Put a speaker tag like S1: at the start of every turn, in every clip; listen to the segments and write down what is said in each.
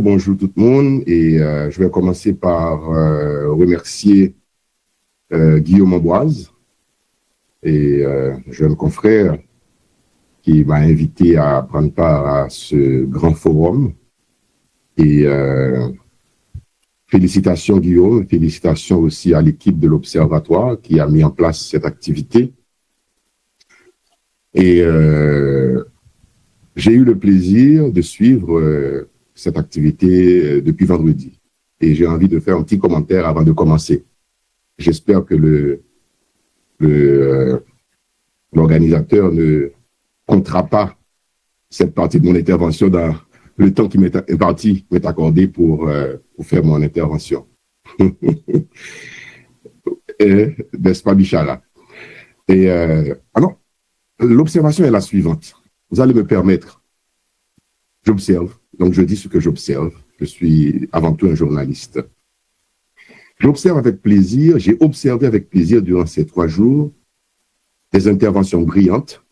S1: Bonjour tout le monde et je vais commencer par remercier Guillaume Amboise et jeune confrère qui m'a invité à prendre part à ce grand forum. Et félicitations Guillaume, félicitations aussi à l'équipe de l'Observatoire qui a mis en place cette activité. Et j'ai eu le plaisir de suivre cette activité depuis vendredi. Et j'ai envie de faire un petit commentaire avant de commencer. J'espère que l'organisateur ne comptera pas cette partie de mon intervention dans le temps qui m'est accordé pour faire mon intervention. N'est-ce pas, Bichala? Et alors, l'observation est la suivante. Vous allez me permettre, j'observe, donc je dis ce que j'observe. Je suis avant tout un journaliste. J'observe avec plaisir, j'ai observé avec plaisir durant ces 3 jours des interventions brillantes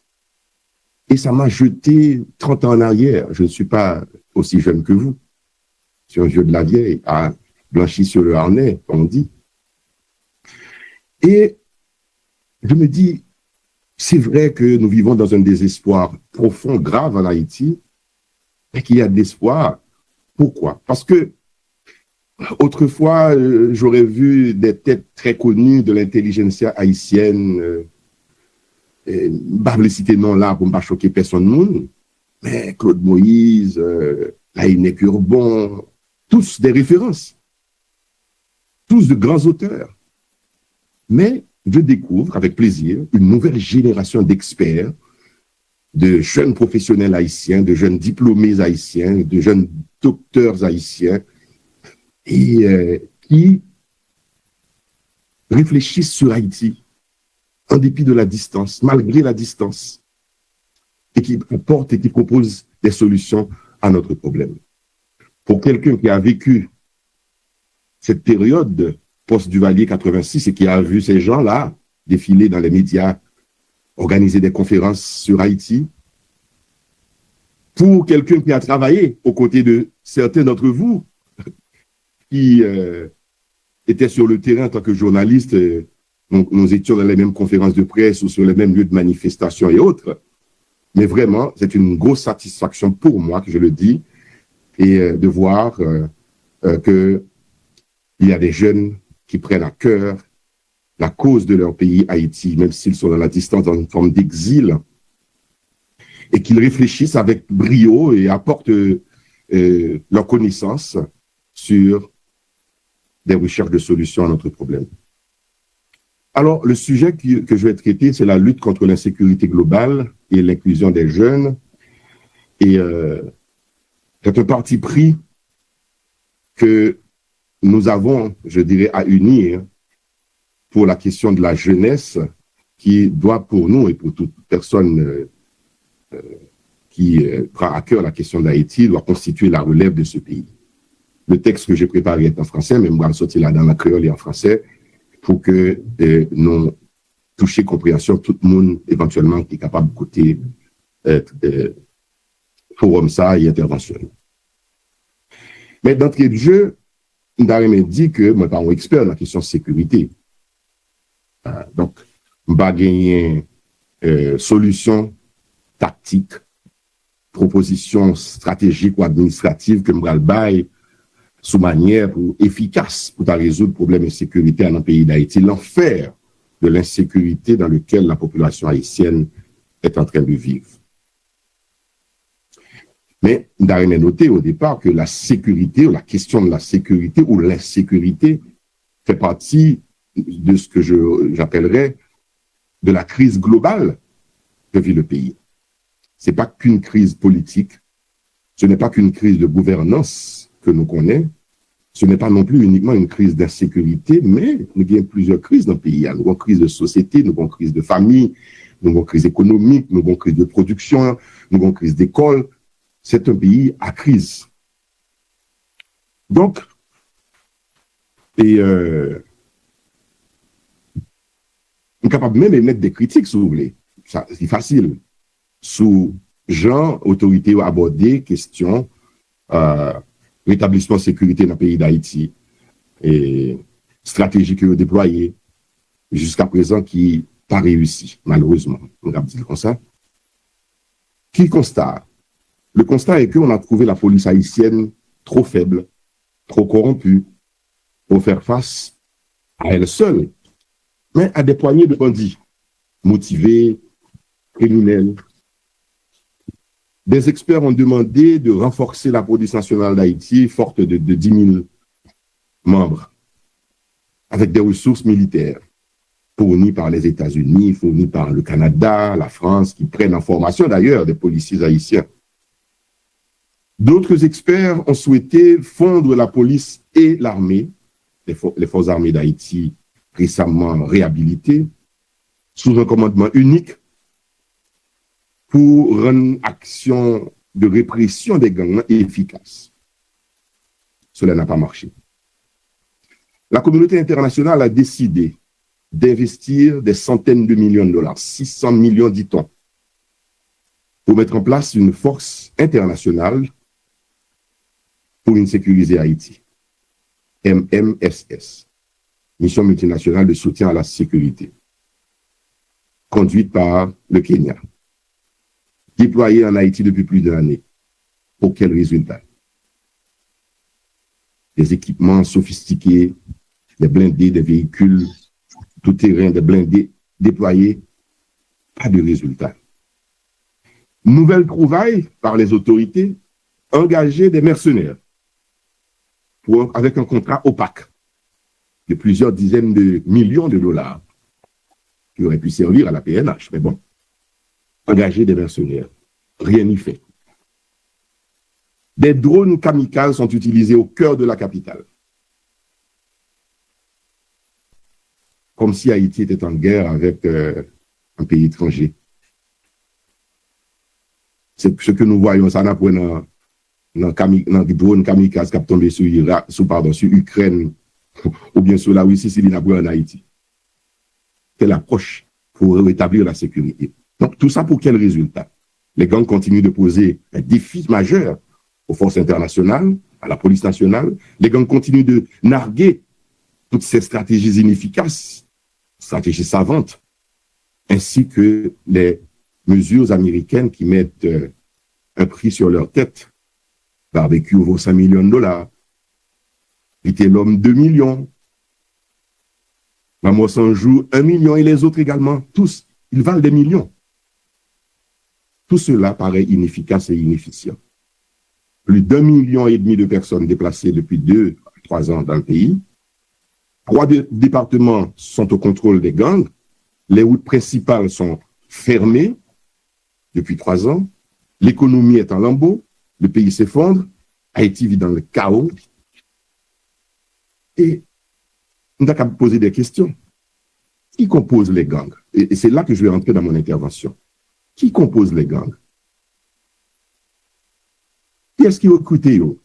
S1: et ça m'a jeté 30 ans en arrière. Je ne suis pas aussi jeune que vous. Je suis un vieux de la vieille, à blanchi sur le harnais, comme on dit. Et je me dis, c'est vrai que nous vivons dans un désespoir profond, grave en Haïti, et qu'il y a de l'espoir. Pourquoi? Parce que autrefois, j'aurais vu des têtes très connues de l'intelligentsia haïtienne, le citer non là pour ne pas choquer personne, mais Claude Moïse, Laïnec Urbon, tous des références, tous de grands auteurs. Mais je découvre avec plaisir une nouvelle génération d'experts, de jeunes professionnels haïtiens, de jeunes diplômés haïtiens, de jeunes docteurs haïtiens, et qui réfléchissent sur Haïti en dépit de la distance, malgré la distance, et qui apportent et qui proposent des solutions à notre problème. Pour quelqu'un qui a vécu cette période post-Duvalier 86 et qui a vu ces gens-là défiler dans les médias, organiser des conférences sur Haïti, pour quelqu'un qui a travaillé aux côtés de certains d'entre vous qui étaient sur le terrain en tant que journalistes, donc nous étions dans les mêmes conférences de presse ou sur les mêmes lieux de manifestation et autres, mais vraiment, c'est une grosse satisfaction pour moi, que je le dis, et de voir qu'il y a des jeunes qui prennent à cœur la cause de leur pays, Haïti, même s'ils sont dans la distance, dans une forme d'exil, et qu'ils réfléchissent avec brio et apportent leur connaissance sur des recherches de solutions à notre problème. Alors, le sujet que je vais traiter, c'est la lutte contre l'insécurité globale et l'inclusion des jeunes. Et c'est un parti pris que nous avons, je dirais, à unir pour la question de la jeunesse qui doit pour nous et pour toute personne qui prend à cœur la question d'Haïti, doit constituer la relève de ce pays. Le texte que j'ai préparé est en français, mais moi, je vais sortir là dans la créole et en français pour que nous touchions compréhension tout le monde éventuellement qui est capable d'écouter forum ça et intervention. Mais d'entrée de jeu, Ndareme dit que moi, je suis un expert dans la question de sécurité. Donc, je vais gagner solution tactique, proposition stratégique ou administrative que je vais sous manière efficace pour résoudre le problème de sécurité dans le pays d'Haïti, l'enfer de l'insécurité dans lequel la population haïtienne est en train de vivre. Mais nous avons noté au départ que la sécurité, ou la question de la sécurité ou l'insécurité fait partie de ce que j'appellerais de la crise globale que vit le pays. Ce n'est pas qu'une crise politique, ce n'est pas qu'une crise de gouvernance que nous connaissons, ce n'est pas non plus uniquement une crise d'insécurité, mais nous avons plusieurs crises dans le pays. Nous avons une crise de société, nous avons une crise de famille, nous avons une crise économique, nous avons une crise de production, nous avons une crise d'école. C'est un pays à crise. Donc, on est capable même d'émettre des critiques, si vous voulez. C'est facile. Sous gens, autorités aborder question rétablissement de sécurité dans le pays d'Haïti et stratégie que vous déployez jusqu'à présent qui n'a pas réussi, malheureusement. On va dire comme ça. Qui constate? Le constat est qu'on a trouvé la police haïtienne trop faible, trop corrompue pour faire face à elle seule, mais à des poignées de bandits motivés, criminels. Des experts ont demandé de renforcer la police nationale d'Haïti, forte de 10 000 membres, avec des ressources militaires fournies par les États-Unis, fournies par le Canada, la France, qui prennent en formation d'ailleurs des policiers haïtiens. D'autres experts ont souhaité fondre la police et l'armée, les forces armées d'Haïti récemment réhabilitées, sous un commandement unique pour rendre action de répression des gangs efficace. Cela n'a pas marché. La communauté internationale a décidé d'investir des centaines de millions de dollars, 600 millions dit-on, pour mettre en place une force internationale pour une sécuriser Haïti. MMSS, Mission multinationale de soutien à la sécurité, conduite par le Kenya, déployée en Haïti depuis plus d'une année. Pour quel résultat? Des équipements sophistiqués, des blindés, des véhicules tout-terrain, des blindés déployés, pas de résultat. Nouvelle trouvaille par les autorités, engager des mercenaires avec un contrat opaque de plusieurs dizaines de millions de dollars qui aurait pu servir à la PNH. Mais bon, engager des mercenaires, rien n'y fait. Des drones kamikazes sont utilisés au cœur de la capitale. Comme si Haïti était en guerre avec un pays étranger. C'est ce que nous voyons, ça n'a pas dans les drones kamikazes qui sont tombés sur Ukraine ou bien sur la Russie, c'est en Haïti. C'est l'approche pour rétablir la sécurité. Donc, tout ça pour quel résultat? Les gangs continuent de poser un défi majeur aux forces internationales, à la police nationale. Les gangs continuent de narguer toutes ces stratégies inefficaces, stratégies savantes, ainsi que les mesures américaines qui mettent un prix sur leur tête. Barbecue vaut 5 millions de dollars. Vité l'homme 2 millions. Maman sans jour 1 million et les autres également. Tous, ils valent des millions. Tout cela paraît inefficace et inefficient. Plus d'1,5 million de personnes déplacées depuis 2 à 3 ans dans le pays. 3 départements sont au contrôle des gangs. Les routes principales sont fermées depuis 3 ans. L'économie est en lambeaux. Le pays s'effondre. Haïti vit dans le chaos. Et on a qu'à poser des questions. Qui compose les gangs? Et c'est là que je vais rentrer dans mon intervention. Qui compose les gangs? Qui est-ce qui recrute yo?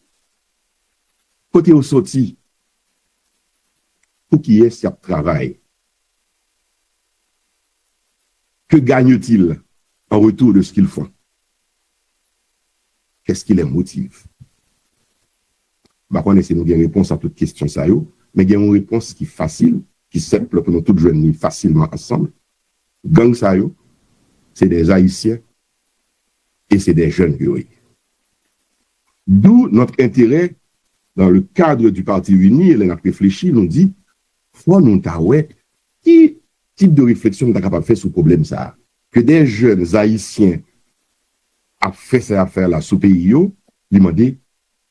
S1: Côté au sorti? Pour qui est-ce qui travaille? Que gagnent-ils en retour de ce qu'ils font? Qu'est-ce qui les motive? On essaie de nous donner une réponse à toutes questions, mais il y a une réponse qui est facile, qui est simple, pour nous tous joindre facilement ensemble. Gang, c'est des Haïtiens et c'est des jeunes. D'où notre intérêt, dans le cadre du Parti uni, et la réfléchi, nous dit, faut nous taouer, qui type de réflexion nous est capable de faire sur le problème ça? Que des jeunes Haïtiens a fait ces affaires-là sous pays, ils m'ont dit,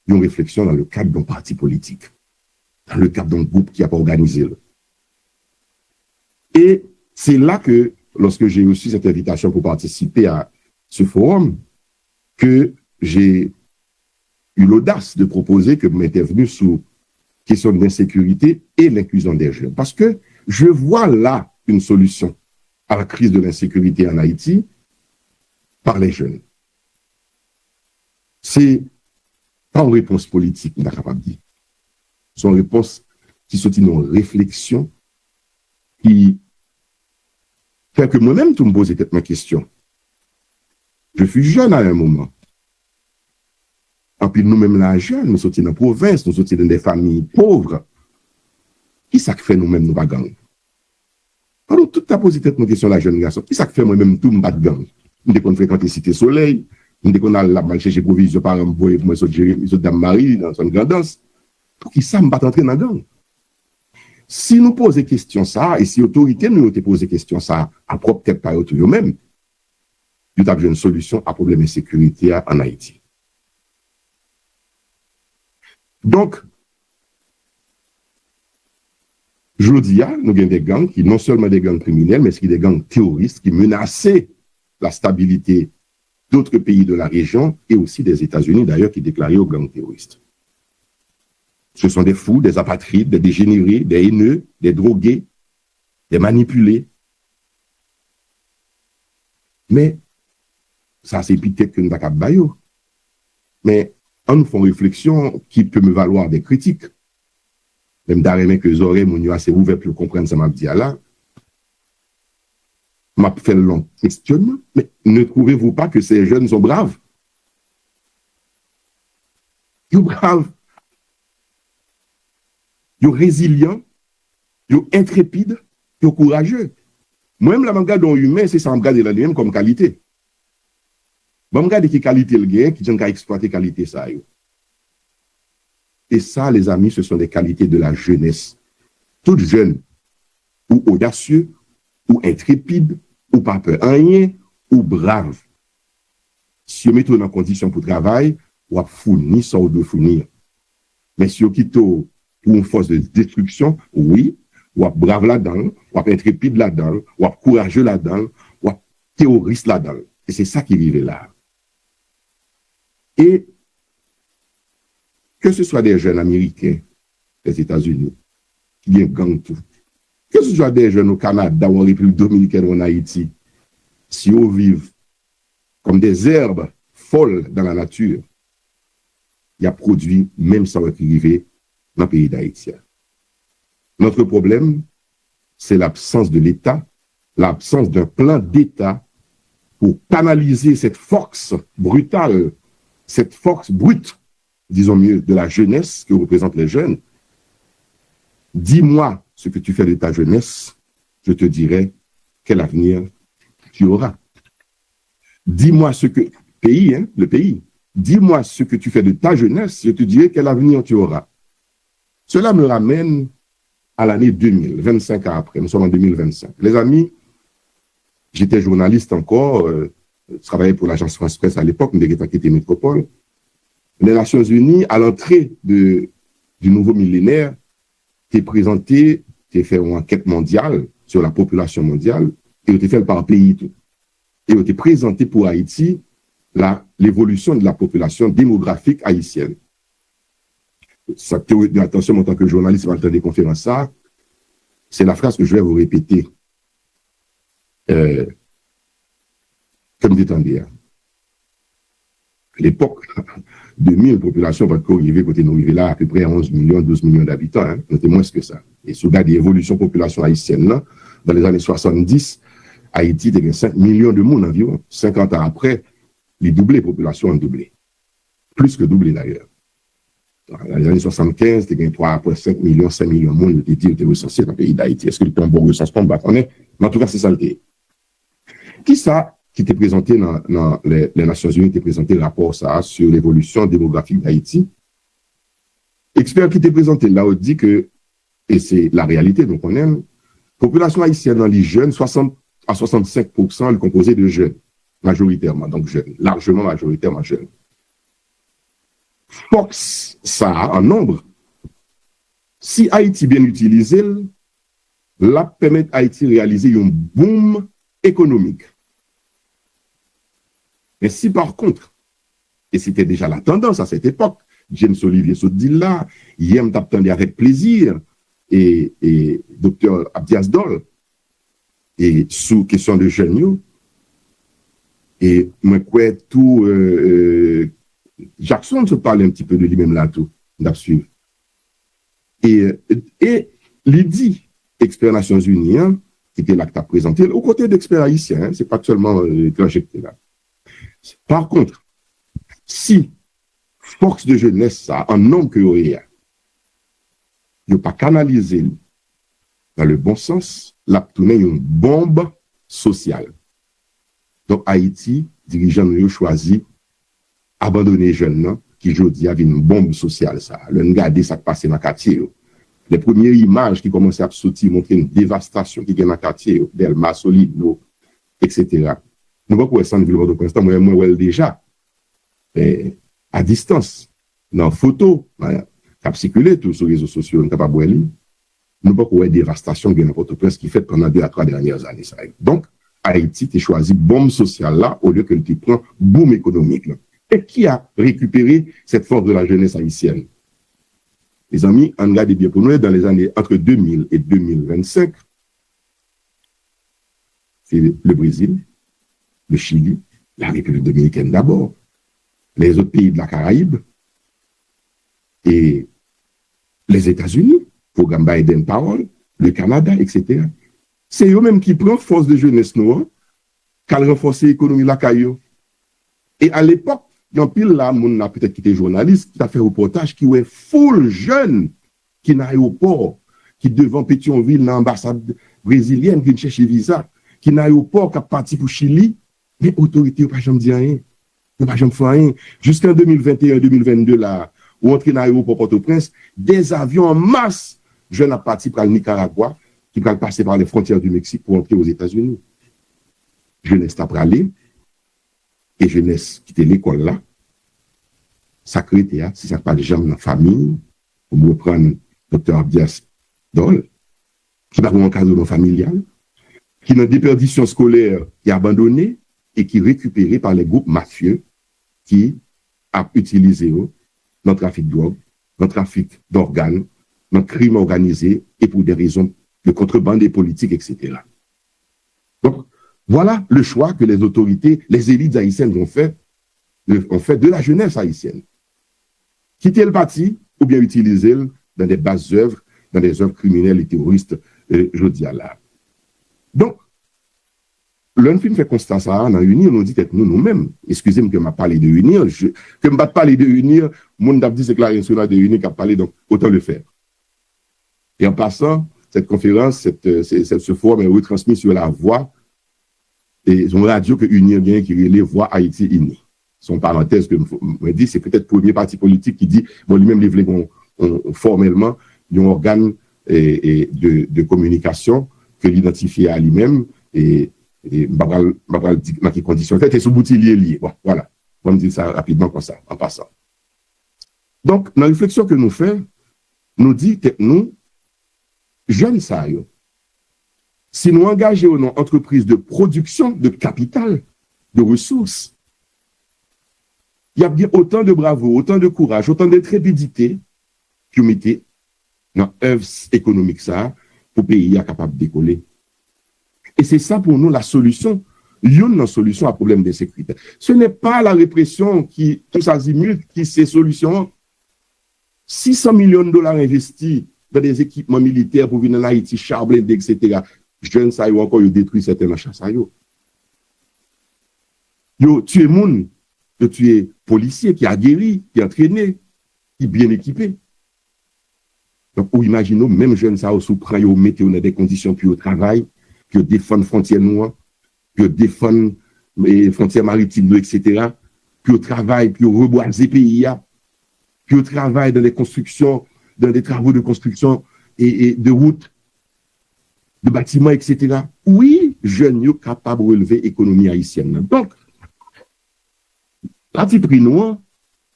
S1: une réflexion dans le cadre d'un parti politique, dans le cadre d'un groupe qui n'a pas organisé. Et c'est là que, lorsque j'ai reçu cette invitation pour participer à ce forum, que j'ai eu l'audace de proposer que m'intervenu sous question d'insécurité et l'inclusion des jeunes. Parce que je vois là une solution à la crise de l'insécurité en Haïti par les jeunes. C'est pas une réponse politique, on est capable de dire. C'est une réponse qui sortit d'une réflexion qui fait que moi-même, tout me posais ma question. Je fus jeune à un moment. En plus, nous-mêmes, la jeune, nous sommes dans la province, nous sommes dans des familles pauvres. Qui ça fait nous-mêmes, nous pas gang? Alors, tout a posé cette question, la jeune garçon. Qui ça fait moi-même, tout, nous pas de gang? Nous devons fréquenter Cité Soleil, nous devons aller là, chercher provision par exemple, pour moi, sur Dame Marie, dans son grandance. Pour qui ça, nous pas entrer dans la gang? Si nous posons question ça, et si l'autorité nous a posé question ça, à propre tête par eux-mêmes, nous avons une solution à problème de sécurité en Haïti. Donc, je dis, nous avons des gangs qui, non seulement des gangs criminels, mais qui sont des gangs terroristes qui menaçaient la stabilité d'autres pays de la région et aussi des États-Unis, d'ailleurs, qui déclaraient aux gangs terroristes. Ce sont des fous, des apatrides, des dégénérés, des haineux, des drogués, des manipulés. Mais, ça, c'est peut-être que nous n'avons pas. Mais, en nous faisant réflexion, qui peut me valoir des critiques, même d'arrêter que les oreilles m'ont assez ouvert pour comprendre ce que je dis là, m'a fait le long questionnement. Mais ne trouvez-vous pas que ces jeunes sont braves? Ils sont braves. Ils sont résilients, ils sont intrépides, ils sont courageux. Moi-même, la regarde dans humain, c'est ça, je regarde la même comme qualité. Je regarde qui qualité le gain, qui ont exploité qualité ça. Et ça, les amis, ce sont des qualités de la jeunesse. Toute jeune, ou audacieux, ou intrépide, ou pas peur rien, ou brave. Si vous mettez en condition pour travail, vous avez fourni ça ou de fournir. Mais si vous quittez pour une force de destruction, oui, ou brave là-dedans, ou intrépide là-dedans, ou courageux là-dedans, ou terroriste là-dedans. Et c'est ça qui arrive là. Et que ce soit des jeunes américains, des États-Unis, qui viennent gang tout, que ce soit des jeunes au Canada, ou en République dominicaine ou en Haïti, si on vivent comme des herbes folles dans la nature, il y a produit même sans arriver dans le pays d'Haïti. Notre problème, c'est l'absence de l'État, l'absence d'un plan d'État pour canaliser cette force brutale, cette force brute, disons mieux, de la jeunesse que représentent les jeunes. Dis-moi ce que tu fais de ta jeunesse, je te dirai quel avenir tu auras. Dis-moi ce que... Pays, hein, le pays. Dis-moi ce que tu fais de ta jeunesse, je te dirai quel avenir tu auras. Cela me ramène à l'année 2000, 25 ans après. Nous sommes en 2025. Les amis, j'étais journaliste encore, je travaillais pour l'agence France Presse à l'époque, mais j'ai quitté Métropole. Les Nations Unies, à l'entrée du nouveau millénaire, t'es présenté, t'es fait une enquête mondiale sur la population mondiale, et t'es fait par pays tout. Et t'es présenté pour Haïti l'évolution de la population démographique haïtienne. Ça, attention, en tant que journaliste, dans des conférences, ça, c'est la phrase que je vais vous répéter. Comme dit Tanguy. À l'époque, 2000 populations va arriver côté nous arriver là à peu près 11 millions, 12 millions d'habitants, hein, c'était moins que ça. Et sous des évolutions population haïtienne là, dans les années 70, Haïti était 5 millions de monde environ. 50 ans après, les populations ont doublé. Plus que doublé d'ailleurs. Dans les années 75, c'était 3,5 millions, 5 millions de monde qui étaient recensés dans le pays d'Haïti. Est-ce que le bon recensement, on connaît? Mais en tout cas, c'est ça le cas. Qui ça qui était présenté dans les Nations Unies, était présenté le rapport ça, sur l'évolution démographique d'Haïti. Expert qui était présenté là, on dit que, et c'est la réalité, donc on aime, population haïtienne dans les jeunes, 60 à 65%, elle est composée de jeunes, majoritairement, donc jeunes, largement majoritairement jeunes. Fox, ça, en nombre, si Haïti bien utilisé, là, permet à Haïti de réaliser un boom économique. Mais si par contre, et c'était déjà la tendance à cette époque, James Olivier se dit là, Yem t'attendait avec plaisir, et Dr. Abdias Dol, et sous question de jeunes, et moi, quoi, tout, Jackson se parle un petit peu de lui-même là, tout, d'absuivre. Et il dit, expert Nations Unies, hein, qui était là que tu as présenté, aux côtés d'experts haïtiens, hein, c'est pas seulement l'étranger qui est là. Par contre, si force de jeunesse, ça, en nombre que vous avez, vous pas canalisé dans le bon sens, la tourner une bombe sociale. Donc, Haïti, dirigeants ont choisi abandonner les jeunes, qui aujourd'hui avaient une bombe sociale, ça. Le regarder ça qui passe dans le quartier. Les premières images qui commençaient à sortir montraient une dévastation qui est dans le quartier, Delma, Solido, etc. Nous ne pouvons pas sans ville de prince, moi, déjà, à distance, dans la photo, qui a circulé tous sur les réseaux sociaux, nous ne pouvons pas nous ne pouvons pas dévastation de Port-au-Prince qui fait pendant 2 à 3 dernières années. Ça. Donc, Haïti a choisi bombe sociale là au lieu qu'elle prend boom économique. Là. Et qui a récupéré cette force de la jeunesse haïtienne? Les amis, on regarde bien pour nous, dans les années entre 2000 et 2025, c'est le Brésil, le Chili, la République dominicaine d'abord, les autres pays de la Caraïbe et les États-Unis, programme Biden Powell, le Canada, etc. C'est eux-mêmes qui prennent force de jeunesse noire, qui ont renforcé l'économie de la Caillou. Et à l'époque, il y a un pile là, on a peut-être quitté journaliste, qui a fait un reportage qui est full jeune, qui est dans l'aéroport, qui devant Pétionville, dans l'ambassade brésilienne, qui cherche visa, qui est dans l'aéroport, qui a parti pour Chili, mais l'autorité n'a pas jamais dit rien. N'a pas jamais fait rien. Jusqu'en 2021-2022, là, où entrer dans l'aéroport Port-au-Prince, des avions en masse, jeunes à partir pour le Nicaragua, qui vont passer par les frontières du Mexique pour entrer aux États-Unis. Jeunesse t'a pralé, et jeunesse qui était l'école là, sacré théâtre, si ça ne pas de gens dans la famille, pour me reprendre Dr. Abdias Dol, qui n'a pas un cadre familial, qui dans déperdition scolaire qui est abandonné et qui est récupéré par les groupes mafieux qui a utilisé dans le trafic de drogue, dans le trafic d'organes, dans le crime organisé et pour des raisons de contrebande des politiques, etc. Donc, voilà le choix que les autorités, les élites haïtiennes ont fait de la jeunesse haïtienne. Quitter le parti ou bien utiliser dans des bases œuvres, dans des œuvres criminelles et terroristes, je dis à là. Donc, l'un film fait constat ça, dans Unir, on dit que nous-mêmes, excusez-moi que je m'a parlé de Unir, que je ne pas parler de Unir, mon a dit c'est que la nationale de Unir qui a parlé, donc autant le faire. Et en passant, cette conférence, ce forum est retransmis sur la voix et son radio que Unir bien qui relève Voix Haïti Unie. Son parenthèse que me dit, c'est peut-être le premier parti politique qui dit, bon, lui-même, il voulait formellement un organe de communication que l'identifie à lui-même et dans quelles conditions. C'est sous boutillier lié. Bon, voilà. On va me dire ça rapidement comme ça, en passant. Donc, dans la réflexion que nous faisons, nous dit que nous, jeunes ça, si nous engageons dans une entreprise de production de capital, de ressources, il y a bien autant de bravoure, autant de courage, autant d'intrépidité qui ont été dans l'œuvre économique ça, pour le pays capable de décoller. Et c'est ça pour nous la solution, une solution à problème de sécurité. Ce n'est pas la répression qui, tous azimuts, qui c'est solution. 600 millions de dollars investis dans des équipements militaires pour venir en Haïti, char blindé, etc. Jeunes, ça y est encore, ils détruisent certains machins, ça y est. Yo, tu es moun, tu es policier qui a guéri, qui est entraîné, qui est bien équipé. Donc, ou imaginons, même jeunes, ça, sous prend, yo, mettez dans des conditions puis au travail, puis défendre frontières noires, puis défendre les frontières maritimes, etc. Puis au travail, puis reboiser pays, puis au travail dans les constructions, dans des travaux de construction et de routes, de bâtiments, etc. Oui, jeunes, yo, capables de relever l'économie haïtienne. Donc, parti pris nous,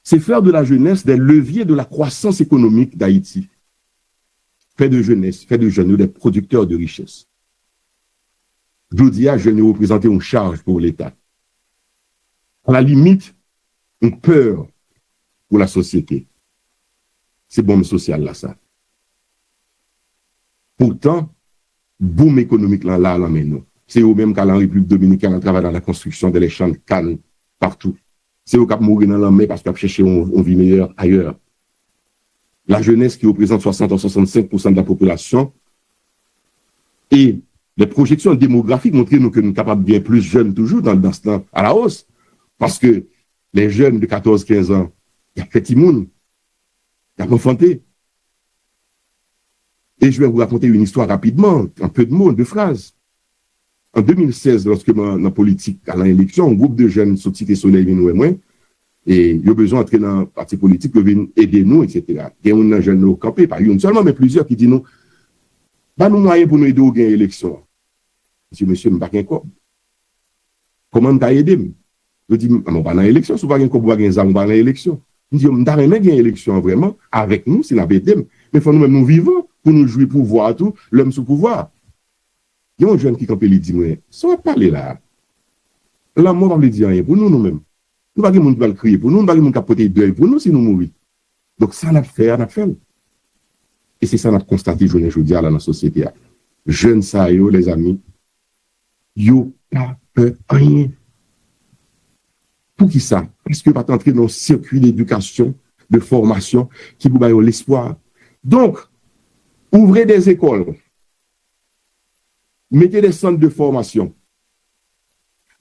S1: c'est faire de la jeunesse des leviers de la croissance économique d'Haïti. Faire de jeunesse, faire de jeunes des producteurs de richesse. Je dis à jeunes représenter une charge pour l'État. À la limite, une peur pour la société. C'est bombe sociale là, ça. Pourtant, boom économique là, mais non. C'est eux-mêmes qu'à la République dominicaine, on travaille dans la construction des champs de canne partout. C'est eux qui mourir dans l'armée parce qu'ils cherchent une vie meilleure ailleurs. La jeunesse qui représente 60 à 65% de la population et les projections démographiques montrent nous que nous sommes capables de bien plus jeunes toujours dans ce temps à la hausse. Parce que les jeunes de 14-15 ans il a fait Timoun, il a enfanté. Et je vais vous raconter une histoire rapidement, en peu de mots, de phrases. En 2016, lorsque dans la politique à l'élection, un groupe de jeunes sur Cité Soleil vient nous et ils ont besoin d'entrer dans le parti politique, ils viennent aider nous, etc. Il y a un jeune au campé, pas une seulement, mais plusieurs qui disent nous, bah nous moyens pour nous aider à gagner l'élection. Monsieur, je ne sais pas comment t'as aidé? Je dis, on va dans l'élection, si on va gagner ça, on va dans l'élection. Je dis, on va gagner l'élection vraiment, avec nous, si on a aidé, mais il faut nous-mêmes nous vivons pour nous jouer pouvoir, tout, l'homme sous pouvoir. Il y a un jeune qui campe et dit, mais ça va parler là. Là, moi, on ne dit rien pour nous, nous-mêmes. Nous ne pouvons pas crier pour nous, nous ne pouvons pas porter deuil pour nous si nous mourons. Donc, ça, on a fait, on a fait. Et c'est ça qu'on a constaté aujourd'hui dans la société. Jeunes, ça, yo, les amis, yo, pas peur, rien. Pour qui ça? Parce que pas entrer dans un circuit d'éducation, de formation, qui vous donne l'espoir. Donc, ouvrez des écoles. Mettez des centres de formation.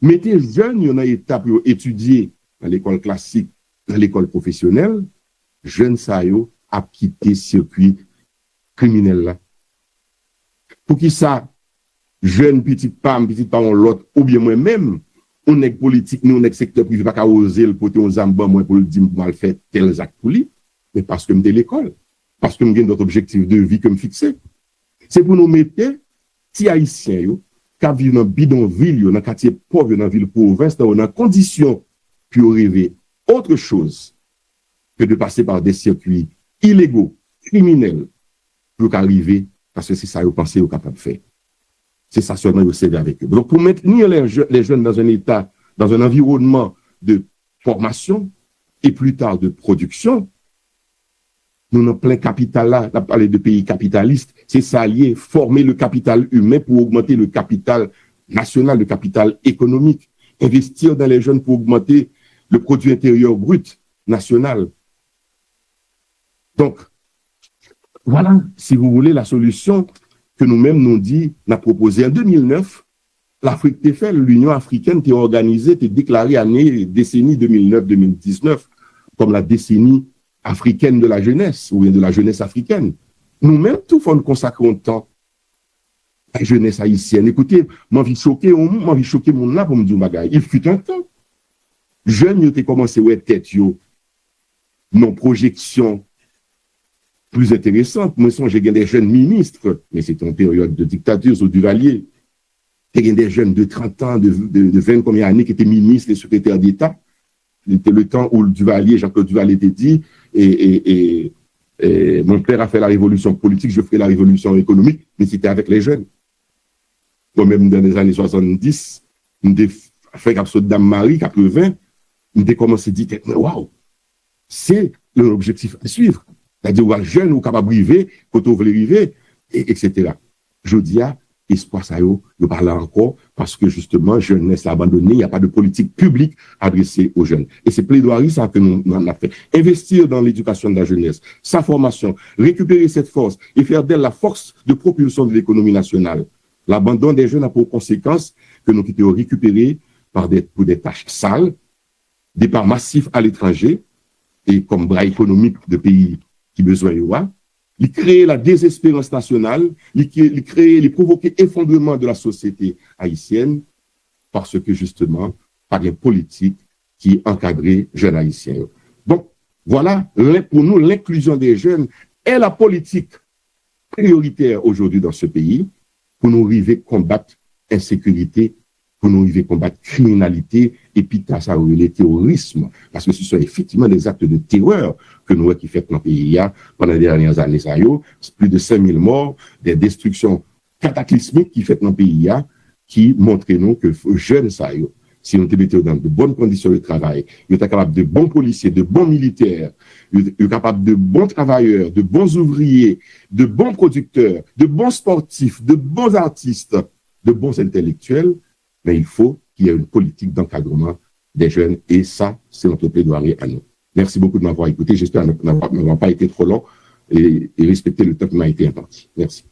S1: Mettez jeunes dans l'étape pour étudier dans l'école classique, dans l'école professionnelle. Jeunes, ça, yo, à quitter circuit criminel là. Pour qui ça, jeunes, petits pam, l'autre, ou bien moi-même, on est politique, nous, on est secteur privé, pas qu'à oser le côté aux âmes, moi, pour le dire, mal fait tels actes pour lui, mais parce que je l'école, parce que je d'autres objectifs de vie que me fixer. C'est pour nous mettre, si haïtiens, yo, qui vivent dans bidonville, dans quartier pauvre, dans ville province, dans conditions pour rêver autre chose que de passer par des circuits illégaux, criminels, pour arriver, parce que c'est ça, vous pensez, vous capable de faire. C'est ça seulement vous savez avec eux. Donc, pour maintenir les jeunes dans un état, dans un environnement de formation et plus tard de production, nous avons plein capital là, on a parlé de pays capitalistes, c'est ça lié, former le capital humain pour augmenter le capital national, le capital économique, investir dans les jeunes pour augmenter le produit intérieur brut national. Donc, voilà, si vous voulez, la solution que nous-mêmes nous dit, n'a proposé en 2009, l'Afrique TFL, l'Union africaine, t'est organisée, t'est déclarée décennie 2009-2019 comme la décennie africaine de la jeunesse, ou bien de la jeunesse africaine. Nous-mêmes, tout faut nous consacrer un temps à la jeunesse haïtienne. Écoutez, moi, je choqué mon là pour me dire, bagaille. Il fut un temps. Jeunes, ils ont commencé à tête, non projection plus intéressante. Moi, j'ai gagné des jeunes ministres, mais c'était en période de dictature sous Duvalier. J'ai gagné des jeunes de 30 ans, de 20 combien d'années qui étaient ministres et secrétaires d'État. C'était le temps où Duvalier, Jean-Claude Duvalier était dit, et mon père a fait la révolution politique, je ferai la révolution économique, mais c'était avec les jeunes. Moi-même, dans les années 70, j'ai fait absolument Dame Marie, 80, j'ai commencé à dire, waouh, c'est l'objectif à suivre. C'est-à-dire, jeunes ou capables de arriver, quand on veut arriver, etc. Je dis, espoir, ça y est, je parle encore, parce que justement, jeunesse abandonnée, il n'y a pas de politique publique adressée aux jeunes. Et c'est plaidoirie, ça, que nous avons fait. Investir dans l'éducation de la jeunesse, sa formation, récupérer cette force et faire d'elle la force de propulsion de l'économie nationale. L'abandon des jeunes a pour conséquence que nous quittons récupérer pour des tâches sales, départ massif à l'étranger, et comme bras économique de pays qui besoin de voir, il crée la désespérance nationale, il provoquer effondrement de la société haïtienne, parce que justement, par une politique qui encadrait jeunes haïtiens. Donc, voilà, pour nous, l'inclusion des jeunes est la politique prioritaire aujourd'hui dans ce pays, pour nous arriver à combattre l'insécurité, pour nous arriver à combattre la criminalité, et puis ça le terrorisme, parce que ce sont effectivement des actes de terreur que nous avons fait dans le pays pendant les dernières années. Plus de 5000 morts, des destructions cataclysmiques qui fait dans le pays qui montrent nous que les jeunes, si on était dans de bonnes conditions de travail, ils étaient capables de bons policiers, de bons militaires, ils étaient capables de bons travailleurs, de bons ouvriers, de bons producteurs, de bons sportifs, de bons artistes, de bons intellectuels, mais il faut qu'il y ait une politique d'encadrement des jeunes, et ça, c'est notre plaidoirie à nous. Merci beaucoup de m'avoir écouté. J'espère n'avoir pas été trop long et respecter le temps qui m'a été imparti. Merci.